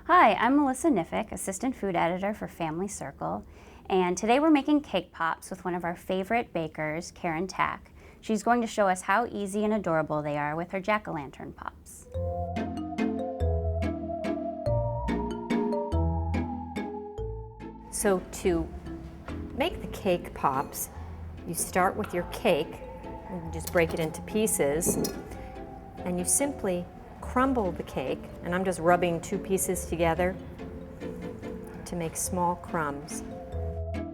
Hi, I'm Melissa Niffick, Assistant Food Editor for Family Circle, and today we're making cake pops with one of our favorite bakers, Karen Tack. She's going to show us how easy and adorable they are with her jack-o'-lantern pops. So to make the cake pops, you start with your cake, and you just break it into pieces, and you simply crumble the cake, and I'm just rubbing two pieces together to make small crumbs. You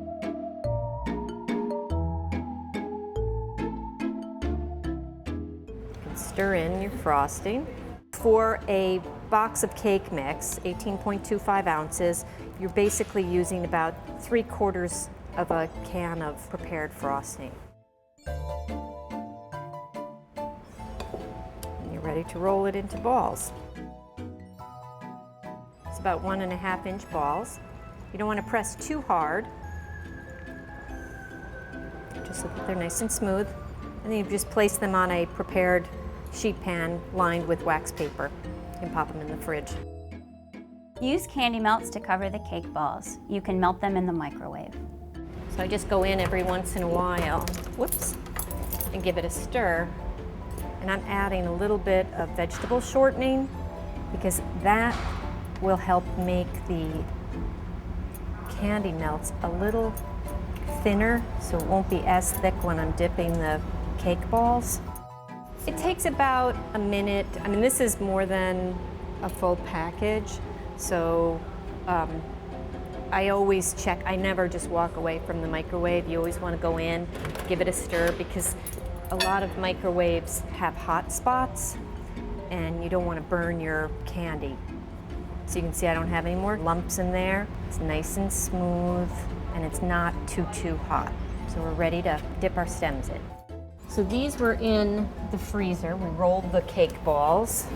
can stir in your frosting. For a box of cake mix, 18.25 ounces, you're basically using about 3/4 of a can of prepared frosting. Ready to roll it into balls. It's about 1.5 inch balls. You don't want to press too hard, just so that they're nice and smooth. And then you just place them on a prepared sheet pan lined with wax paper. You can pop them in the fridge. Use candy melts to cover the cake balls. You can melt them in the microwave. So I just go in every once in a while, whoops, and give it a stir. And I'm adding a little bit of vegetable shortening because that will help make the candy melts a little thinner so it won't be as thick when I'm dipping the cake balls. It takes about a minute. I mean, this is more than a full package, so I always check. I never just walk away from the microwave. You always want to go in, give it a stir, because a lot of microwaves have hot spots and you don't want to burn your candy. So you can see I don't have any more lumps in there. It's nice and smooth and it's not too hot. So we're ready to dip our stems in. So these were in the freezer. We rolled the cake balls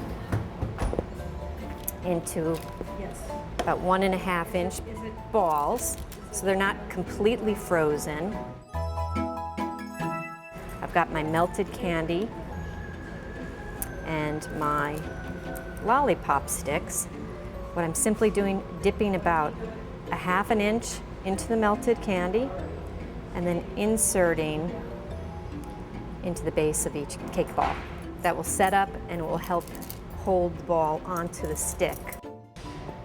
into about 1.5 inch balls. So they're not completely frozen. I've got my melted candy and my lollipop sticks. What I'm simply doing, dipping about 1/2 inch into the melted candy and then inserting into the base of each cake ball. That will set up and it will help hold the ball onto the stick.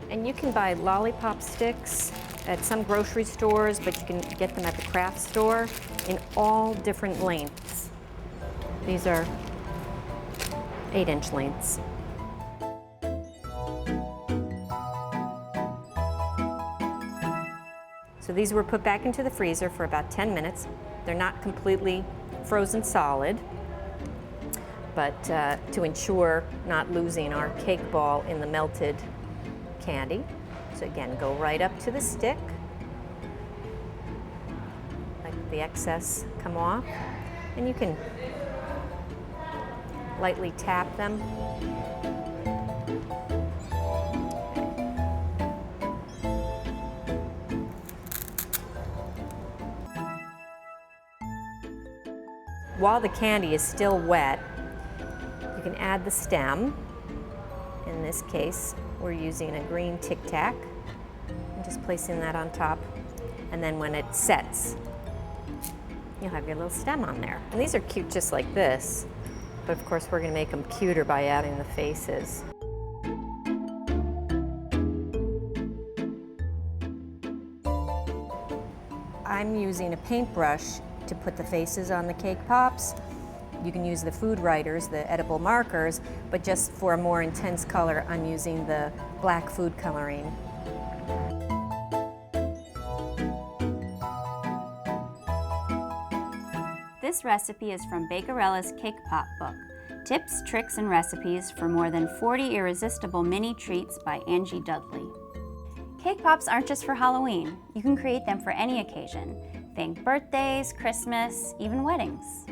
And you can buy lollipop sticks at some grocery stores, but you can get them at the craft store in all different lengths. These are 8-inch lengths. So these were put back into the freezer for about 10 minutes. They're not completely frozen solid, but to ensure not losing our cake ball in the melted candy. So again, go right up to the stick, let the excess come off, and you can lightly tap them. While the candy is still wet, you can add the stem. In this case, we're using a green Tic Tac. I'm just placing that on top. And then when it sets, you'll have your little stem on there. And these are cute just like this, but of course we're going to make them cuter by adding the faces. I'm using a paintbrush to put the faces on the cake pops. You can use the food writers, the edible markers, but just for a more intense color, I'm using the black food coloring. This recipe is from Bakerella's Cake Pop book, Tips, Tricks, and Recipes for More Than 40 Irresistible Mini Treats by Angie Dudley. Cake pops aren't just for Halloween. You can create them for any occasion. Think birthdays, Christmas, even weddings.